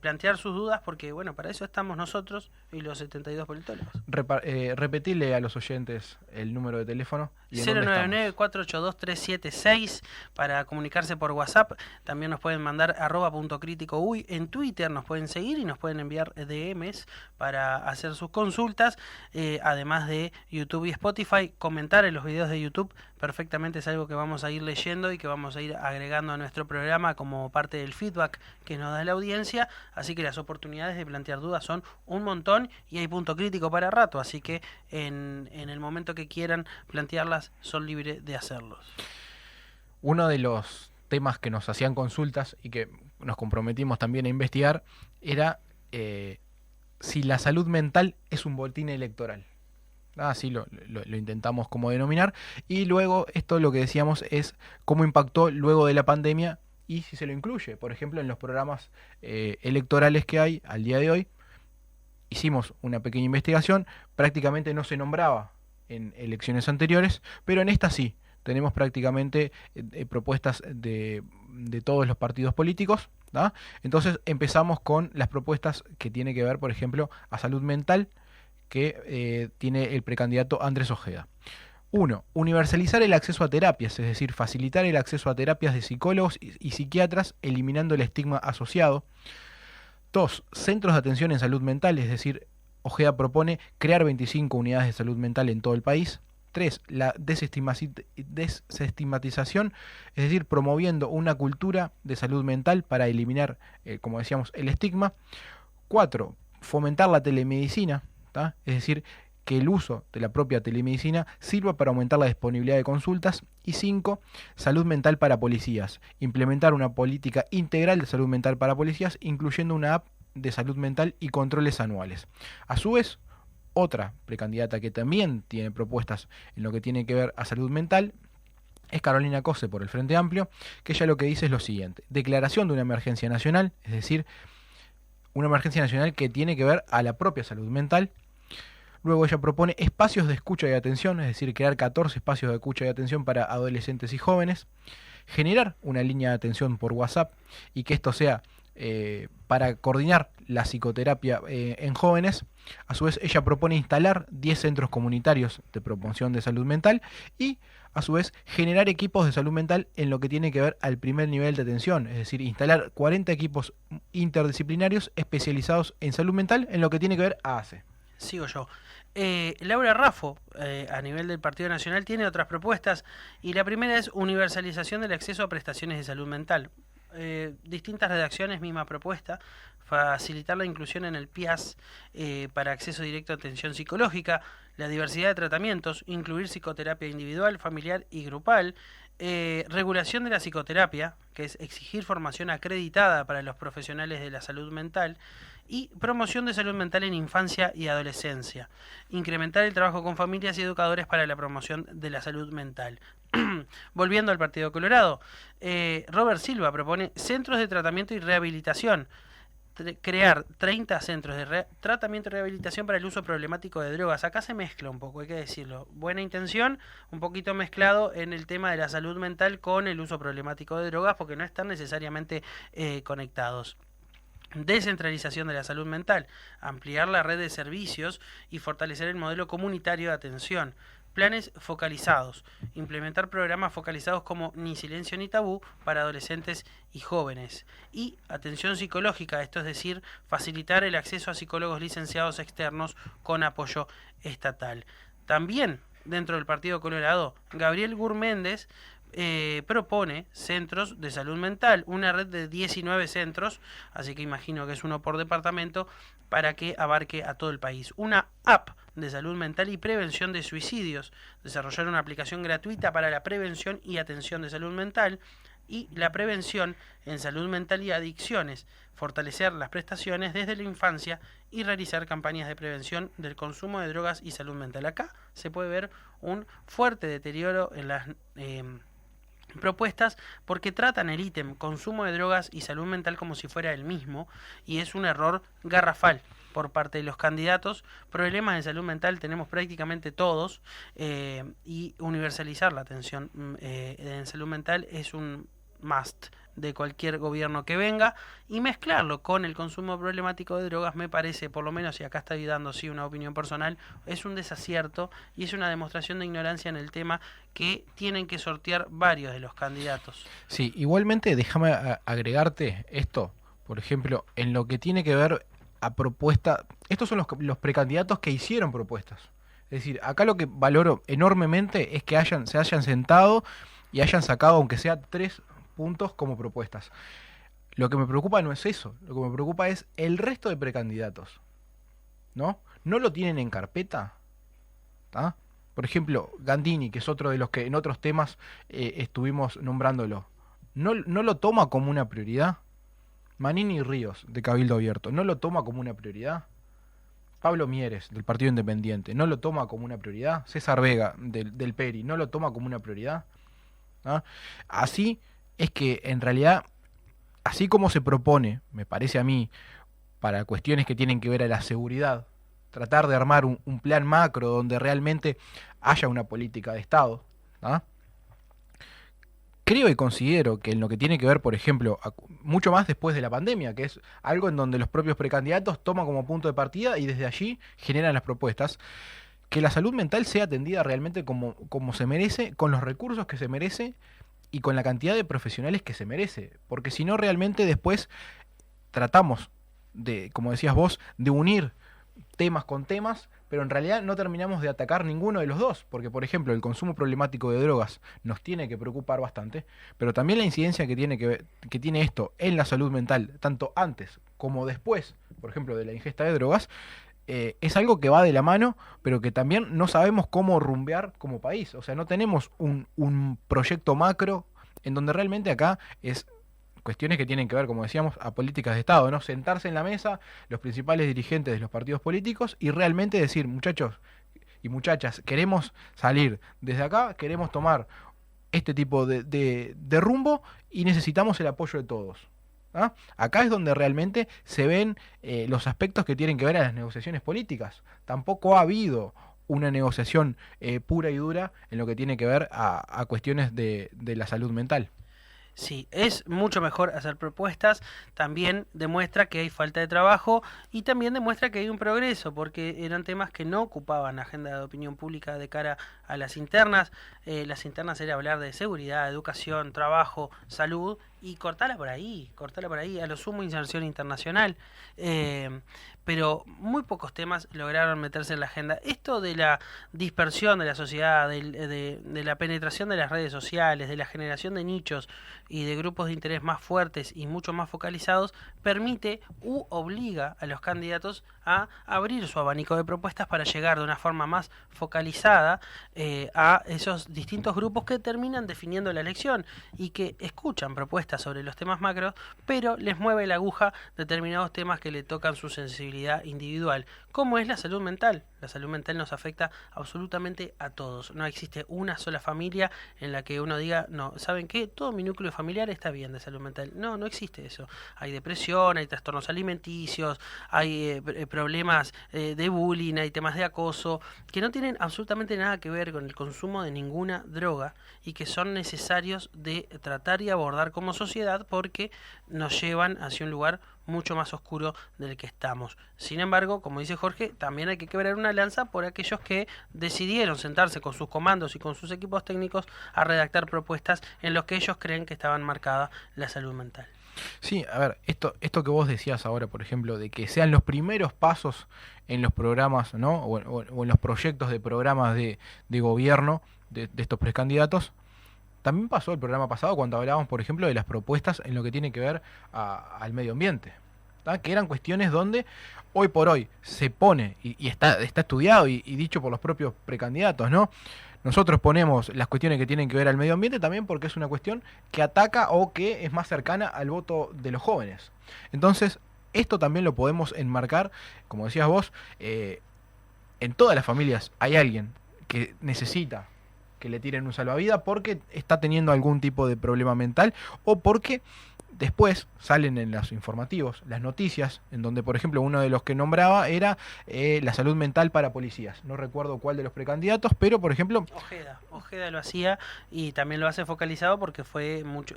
plantear sus dudas, porque bueno, para eso estamos nosotros y los 72 politólogos. Repetirle a los oyentes el número de teléfono. 099-482-376 para comunicarse por WhatsApp. También nos pueden mandar @puntocrítico.uy. En Twitter nos pueden seguir y nos pueden enviar DMs para hacer sus consultas. Además de YouTube y Spotify, comentar en los videos de YouTube perfectamente es algo que vamos a ir leyendo y que vamos a ir agregando a nuestro programa como parte del feedback que nos da la audiencia. Así que las oportunidades de plantear dudas son un montón y hay punto crítico para rato. Así que en el momento que quieran plantearlas, son libres de hacerlos. Uno de los temas que nos hacían consultas y que nos comprometimos también a investigar era si la salud mental es un botín electoral. Así lo intentamos como denominar. Y luego esto lo que decíamos es cómo impactó luego de la pandemia y si se lo incluye, por ejemplo, en los programas electorales que hay al día de hoy. Hicimos una pequeña investigación, prácticamente no se nombraba en elecciones anteriores, pero en esta sí, tenemos prácticamente propuestas de todos los partidos políticos, ¿da? Entonces empezamos con las propuestas que tiene que ver, por ejemplo, a salud mental, que tiene el precandidato Andrés Ojeda. 1. Universalizar el acceso a terapias, es decir, facilitar el acceso a terapias de psicólogos y psiquiatras, eliminando el estigma asociado. 2. Centros de atención en salud mental, es decir, Ojeda propone crear 25 unidades de salud mental en todo el país. 3. La desestigmatización, es decir, promoviendo una cultura de salud mental para eliminar, como decíamos, el estigma. 4. Fomentar la telemedicina, ¿tá? Es decir, que el uso de la propia telemedicina sirva para aumentar la disponibilidad de consultas. Y 5. Salud mental para policías. Implementar una política integral de salud mental para policías, incluyendo una app de salud mental y controles anuales. A su vez, otra precandidata que también tiene propuestas en lo que tiene que ver a salud mental es Carolina Cose por el Frente Amplio, que ella lo que dice es lo siguiente: declaración de una emergencia nacional, es decir, una emergencia nacional que tiene que ver a la propia salud mental. Luego ella propone espacios de escucha y atención, es decir, crear 14 espacios de escucha y atención para adolescentes y jóvenes, generar una línea de atención por WhatsApp y que esto sea para coordinar la psicoterapia en jóvenes. A su vez ella propone instalar 10 centros comunitarios de promoción de salud mental y a su vez generar equipos de salud mental en lo que tiene que ver al primer nivel de atención, es decir, instalar 40 equipos interdisciplinarios especializados en salud mental en lo que tiene que ver a ACE. Sigo yo. Laura Raffo, a nivel del Partido Nacional, tiene otras propuestas y la primera es universalización del acceso a prestaciones de salud mental. Distintas redacciones, misma propuesta: facilitar la inclusión en el PIAS para acceso directo a atención psicológica, la diversidad de tratamientos, incluir psicoterapia individual, familiar y grupal, regulación de la psicoterapia, que es exigir formación acreditada para los profesionales de la salud mental, y promoción de salud mental en infancia y adolescencia, incrementar el trabajo con familias y educadores para la promoción de la salud mental. Volviendo al Partido Colorado, Robert Silva propone centros de tratamiento y rehabilitación, crear 30 centros de tratamiento y rehabilitación para el uso problemático de drogas. Acá se mezcla un poco, hay que decirlo. Buena intención, un poquito mezclado en el tema de la salud mental con el uso problemático de drogas, porque no están necesariamente conectados. Descentralización de la salud mental, ampliar la red de servicios y fortalecer el modelo comunitario de atención. Planes focalizados, implementar programas focalizados como Ni Silencio ni Tabú para adolescentes y jóvenes. Y atención psicológica, esto es decir, facilitar el acceso a psicólogos licenciados externos con apoyo estatal. También, dentro del Partido Colorado, Gabriel Gurméndez propone centros de salud mental, una red de 19 centros, así que imagino que es uno por departamento, para que abarque a todo el país. Una app de salud mental y prevención de suicidios, desarrollar una aplicación gratuita para la prevención y atención de salud mental y la prevención en salud mental y adicciones, fortalecer las prestaciones desde la infancia y realizar campañas de prevención del consumo de drogas y salud mental. Acá se puede ver un fuerte deterioro en las propuestas porque tratan el ítem consumo de drogas y salud mental como si fuera el mismo, y es un error garrafal por parte de los candidatos. Problemas de salud mental tenemos prácticamente todos, y universalizar la atención en salud mental es un must de cualquier gobierno que venga, y mezclarlo con el consumo problemático de drogas me parece, por lo menos, y acá estoy dando sí una opinión personal, es un desacierto y es una demostración de ignorancia en el tema que tienen que sortear varios de los candidatos. Sí, igualmente déjame agregarte esto, por ejemplo, en lo que tiene que ver a propuesta, estos son los precandidatos que hicieron propuestas. Es decir, acá lo que valoro enormemente es que se hayan sentado y hayan sacado, aunque sea 3 puntos como propuestas. Lo que me preocupa no es eso, lo que me preocupa es el resto de precandidatos. ¿No? ¿No lo tienen en carpeta? ¿Ah? Por ejemplo, Gandini, que es otro de los que en otros temas estuvimos nombrándolo, ¿no lo toma como una prioridad? Manini y Ríos, de Cabildo Abierto, ¿no lo toma como una prioridad? Pablo Mieres, del Partido Independiente, ¿no lo toma como una prioridad? César Vega, del PERI, ¿no lo toma como una prioridad? ¿Ah? Así es que, en realidad, así como se propone, me parece a mí, para cuestiones que tienen que ver a la seguridad, tratar de armar un plan macro donde realmente haya una política de Estado, ¿ah? Creo y considero que en lo que tiene que ver, por ejemplo, mucho más después de la pandemia, que es algo en donde los propios precandidatos toman como punto de partida y desde allí generan las propuestas, que la salud mental sea atendida realmente como se merece, con los recursos que se merece y con la cantidad de profesionales que se merece, porque si no realmente después tratamos de, como decías vos, de unir temas con temas, pero en realidad no terminamos de atacar ninguno de los dos, porque por ejemplo el consumo problemático de drogas nos tiene que preocupar bastante, pero también la incidencia que tiene esto en la salud mental, tanto antes como después, por ejemplo, de la ingesta de drogas, es algo que va de la mano, pero que también no sabemos cómo rumbear como país. O sea, no tenemos un proyecto macro en donde realmente acá es cuestiones que tienen que ver, como decíamos, a políticas de Estado, ¿no? Sentarse en la mesa los principales dirigentes de los partidos políticos y realmente decir, muchachos y muchachas, queremos salir desde acá, queremos tomar este tipo de rumbo y necesitamos el apoyo de todos. ¿Ah? Acá es donde realmente se ven los aspectos que tienen que ver a las negociaciones políticas. Tampoco ha habido una negociación pura y dura en lo que tiene que ver a cuestiones de la salud mental. Sí, es mucho mejor hacer propuestas, también demuestra que hay falta de trabajo y también demuestra que hay un progreso, porque eran temas que no ocupaban la agenda de opinión pública de cara a las internas. Las internas era hablar de seguridad, educación, trabajo, salud, y cortarla por ahí, a lo sumo inserción internacional. Pero muy pocos temas lograron meterse en la agenda. Esto de la dispersión de la sociedad, de la penetración de las redes sociales, de la generación de nichos y de grupos de interés más fuertes y mucho más focalizados, permite u obliga a los candidatos a abrir su abanico de propuestas para llegar de una forma más focalizada a esos distintos grupos que terminan definiendo la elección y que escuchan propuestas propuestas sobre los temas macros, pero les mueve la aguja determinados temas que le tocan su sensibilidad individual, como es la salud mental. La salud mental nos afecta absolutamente a todos. No existe una sola familia en la que uno diga, no, ¿saben qué? Todo mi núcleo familiar está bien de salud mental. No, no existe eso. Hay depresión, hay trastornos alimenticios, hay problemas de bullying, hay temas de acoso, que no tienen absolutamente nada que ver con el consumo de ninguna droga y que son necesarios de tratar y abordar como sociedad porque nos llevan hacia un lugar mucho más oscuro del que estamos. Sin embargo, como dice Jorge, también hay que quebrar una lanza por aquellos que decidieron sentarse con sus comandos y con sus equipos técnicos a redactar propuestas en los que ellos creen que estaban marcada la salud mental. Sí, a ver, esto que vos decías ahora, por ejemplo, de que sean los primeros pasos en los programas, ¿no? O en los proyectos de programas de gobierno de estos precandidatos, también pasó el programa pasado cuando hablábamos, por ejemplo, de las propuestas en lo que tiene que ver al medio ambiente, ¿tá? Que eran cuestiones donde hoy por hoy se pone, y está estudiado y dicho por los propios precandidatos, ¿no? Nosotros ponemos las cuestiones que tienen que ver al medio ambiente también porque es una cuestión que ataca o que es más cercana al voto de los jóvenes. Entonces, esto también lo podemos enmarcar, como decías vos, en todas las familias hay alguien que necesita que le tiren un salvavidas porque está teniendo algún tipo de problema mental o porque después salen en los informativos las noticias en donde, por ejemplo, uno de los que nombraba era la salud mental para policías. No recuerdo cuál de los precandidatos, pero, por ejemplo... Ojeda lo hacía y también lo hace focalizado porque fue mucho,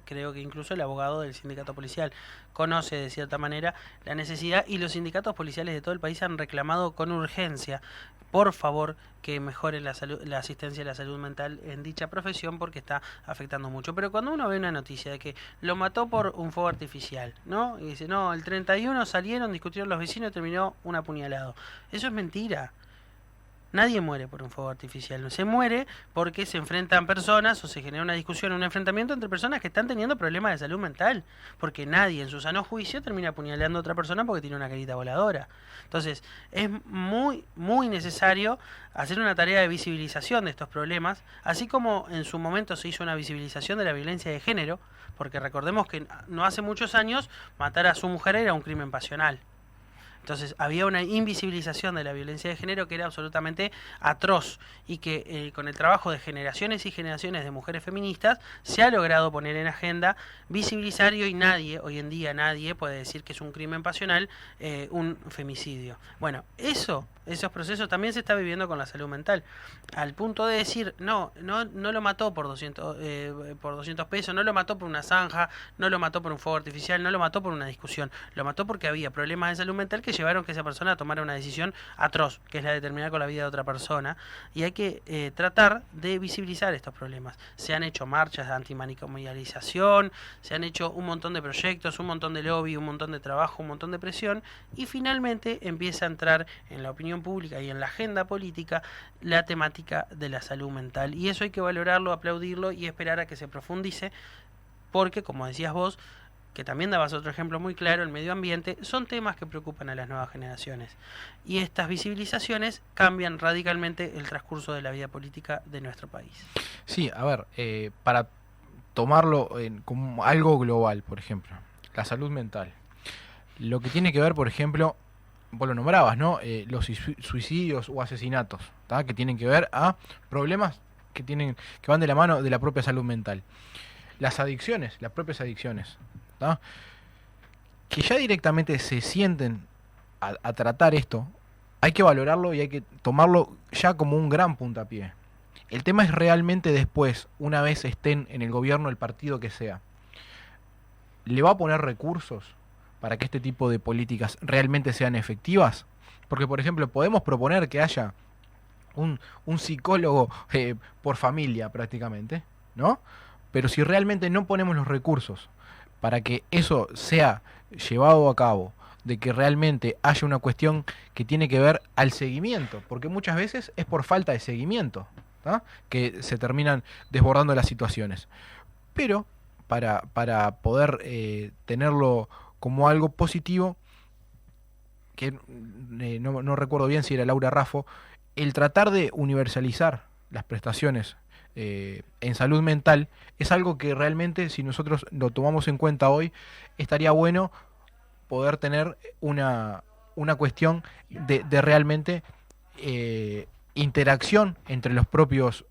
creo que incluso el abogado del sindicato policial. Conoce de cierta manera la necesidad y los sindicatos policiales de todo el país han reclamado con urgencia, por favor, que mejoren la asistencia a la salud mental en dicha profesión porque está afectando mucho. Pero cuando uno ve una noticia de que lo mató por un fuego artificial, ¿no? Y dice, no, el 31 salieron, discutieron los vecinos y terminó un apuñalado. Eso es mentira. Nadie muere por un fuego artificial, no se muere porque se enfrentan personas o se genera una discusión, un enfrentamiento entre personas que están teniendo problemas de salud mental, porque nadie en su sano juicio termina apuñaleando a otra persona porque tiene una carita voladora. Entonces, es muy, muy necesario hacer una tarea de visibilización de estos problemas, así como en su momento se hizo una visibilización de la violencia de género, porque recordemos que no hace muchos años matar a su mujer era un crimen pasional. Entonces había una invisibilización de la violencia de género que era absolutamente atroz y que con el trabajo de generaciones y generaciones de mujeres feministas se ha logrado poner en agenda, visibilizar y hoy nadie, hoy en día nadie puede decir que es un crimen pasional un femicidio. Bueno, esos procesos también se está viviendo con la salud mental, al punto de decir, no lo mató por 200 pesos, no lo mató por una zanja, no lo mató por un fuego artificial, no lo mató por una discusión, lo mató porque había problemas de salud mental que llevaron que esa persona tomara una decisión atroz, que es la de terminar con la vida de otra persona, y hay que tratar de visibilizar estos problemas. Se han hecho marchas de antimanicomialización, se han hecho un montón de proyectos, un montón de lobby, un montón de trabajo, un montón de presión, y finalmente empieza a entrar en la opinión pública y en la agenda política la temática de la salud mental, y eso hay que valorarlo, aplaudirlo y esperar a que se profundice, porque como decías vos, que también dabas otro ejemplo muy claro, el medio ambiente, son temas que preocupan a las nuevas generaciones. Y estas visibilizaciones cambian radicalmente el transcurso de la vida política de nuestro país. Sí, a ver, para tomarlo como algo global, por ejemplo, la salud mental. Lo que tiene que ver, por ejemplo, vos lo nombrabas, ¿no? Los suicidios o asesinatos, ¿tá? Que tienen que ver a problemas que van de la mano de la propia salud mental. Las propias adicciones, ¿tá? Que ya directamente se sienten a tratar esto, hay que valorarlo y hay que tomarlo ya como un gran puntapié. El tema es realmente después, una vez estén en el gobierno, el partido que sea, ¿le va a poner recursos para que este tipo de políticas realmente sean efectivas? Porque, por ejemplo, podemos proponer que haya un psicólogo por familia prácticamente, ¿no? Pero si realmente no ponemos los recursos para que eso sea llevado a cabo, de que realmente haya una cuestión que tiene que ver al seguimiento, porque muchas veces es por falta de seguimiento, ¿tá? Que se terminan desbordando las situaciones. Pero para poder tenerlo como algo positivo, que no recuerdo bien si era Laura Raffo, el tratar de universalizar las prestaciones en salud mental, es algo que realmente, si nosotros lo tomamos en cuenta hoy, estaría bueno poder tener una cuestión de realmente interacción entre los propios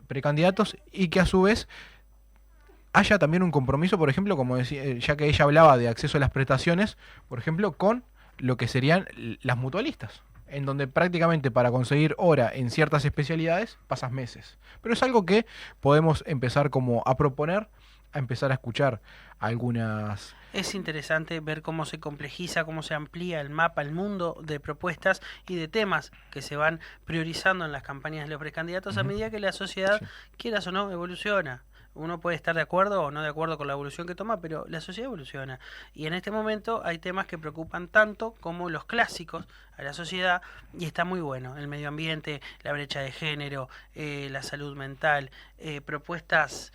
precandidatos y que a su vez haya también un compromiso, por ejemplo, como decía, ya que ella hablaba de acceso a las prestaciones, por ejemplo, con lo que serían las mutualistas, en donde prácticamente para conseguir hora en ciertas especialidades pasas meses. Pero es algo que podemos empezar como a proponer, a empezar a escuchar algunas... Es interesante ver cómo se complejiza, cómo se amplía el mapa, el mundo de propuestas y de temas que se van priorizando en las campañas de los precandidatos a medida que la sociedad, quieras o no, evoluciona. Uno puede estar de acuerdo o no de acuerdo con la evolución que toma, pero la sociedad evoluciona. Y en este momento hay temas que preocupan tanto como los clásicos a la sociedad y está muy bueno. El medio ambiente, la brecha de género, la salud mental, propuestas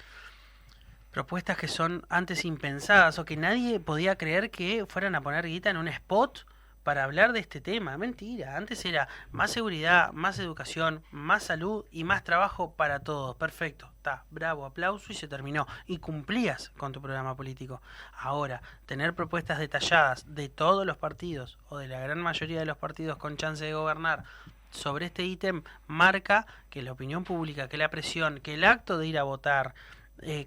que son antes impensadas o que nadie podía creer que fueran a poner guita en un spot para hablar de este tema. Mentira, antes era más seguridad, más educación, más salud y más trabajo para todos. Perfecto, está, bravo, aplauso y se terminó. Y cumplías con tu programa político. Ahora, tener propuestas detalladas de todos los partidos o de la gran mayoría de los partidos con chance de gobernar sobre este ítem marca que la opinión pública, que la presión, que el acto de ir a votar,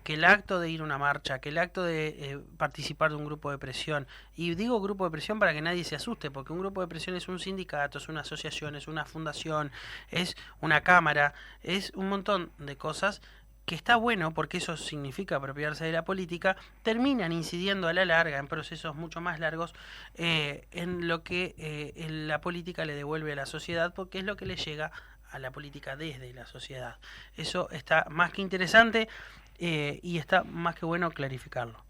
que el acto de ir a una marcha, que el acto de participar de un grupo de presión, y digo grupo de presión para que nadie se asuste, porque un grupo de presión es un sindicato, es una asociación, es una fundación, es una cámara, es un montón de cosas que está bueno porque eso significa apropiarse de la política, terminan incidiendo a la larga, en procesos mucho más largos, en lo que la política le devuelve a la sociedad, porque es lo que le llega a la política desde la sociedad. Eso está más que interesante. Y está más que bueno clarificarlo.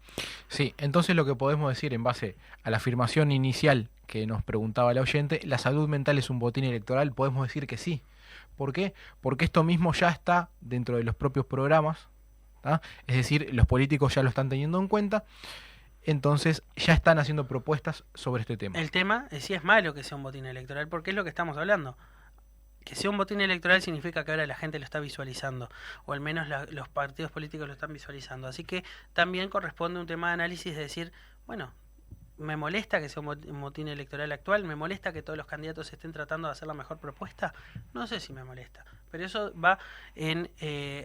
Sí, entonces lo que podemos decir en base a la afirmación inicial que nos preguntaba la oyente, ¿la salud mental es un botín electoral? Podemos decir que sí. ¿Por qué? Porque esto mismo ya está dentro de los propios programas, ¿tá? Es decir, los políticos ya lo están teniendo en cuenta, entonces ya están haciendo propuestas sobre este tema. El tema es si es malo que sea un botín electoral, porque es lo que estamos hablando. Que sea un botín electoral significa que ahora la gente lo está visualizando, o al menos los partidos políticos lo están visualizando. Así que también corresponde un tema de análisis de decir, bueno, me molesta que sea un botín electoral actual, me molesta que todos los candidatos estén tratando de hacer la mejor propuesta, no sé si me molesta, pero eso va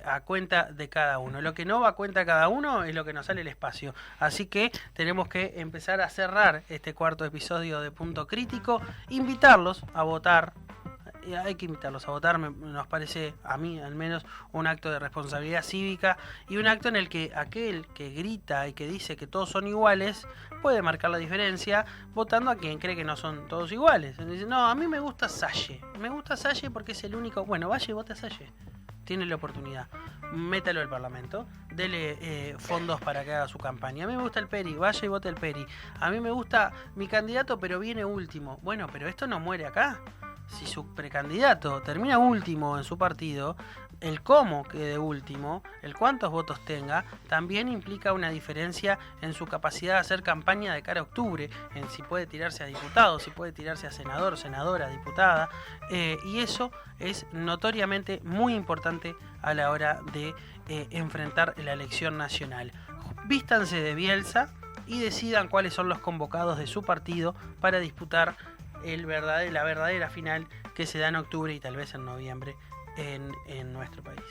a cuenta de cada uno. Lo que no va a cuenta de cada uno es lo que nos sale el espacio. Así que tenemos que empezar a cerrar este cuarto episodio de Punto Crítico, invitarlos a votar. Hay que invitarlos a votar, nos parece, a mí al menos, un acto de responsabilidad cívica y un acto en el que aquel que grita y que dice que todos son iguales puede marcar la diferencia votando a quien cree que no son todos iguales. Dice, no, a mí me gusta Salle porque es el único. Bueno, vaya y vote a Salle, tiene la oportunidad, métalo al Parlamento, dele fondos para que haga su campaña. A mí me gusta el Peri, vaya y vote el Peri. A mí me gusta mi candidato pero viene último. Bueno, pero esto no muere acá. Si su precandidato termina último en su partido, el cómo quede último, el cuántos votos tenga, también implica una diferencia en su capacidad de hacer campaña de cara a octubre, en si puede tirarse a diputado, si puede tirarse a senador, senadora, diputada, y eso es notoriamente muy importante a la hora de enfrentar la elección nacional. Vístanse de Bielsa y decidan cuáles son los convocados de su partido para disputar la verdadera final que se da en octubre y tal vez en noviembre en nuestro país.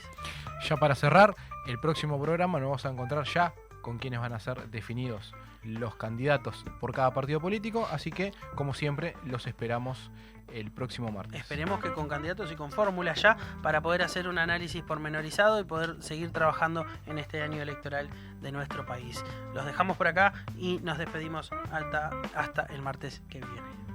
Ya para cerrar, el próximo programa nos vamos a encontrar ya con quienes van a ser definidos los candidatos por cada partido político, así que, como siempre, los esperamos el próximo martes. Esperemos que con candidatos y con fórmulas ya, para poder hacer un análisis pormenorizado y poder seguir trabajando en este año electoral de nuestro país. Los dejamos por acá y nos despedimos hasta el martes que viene.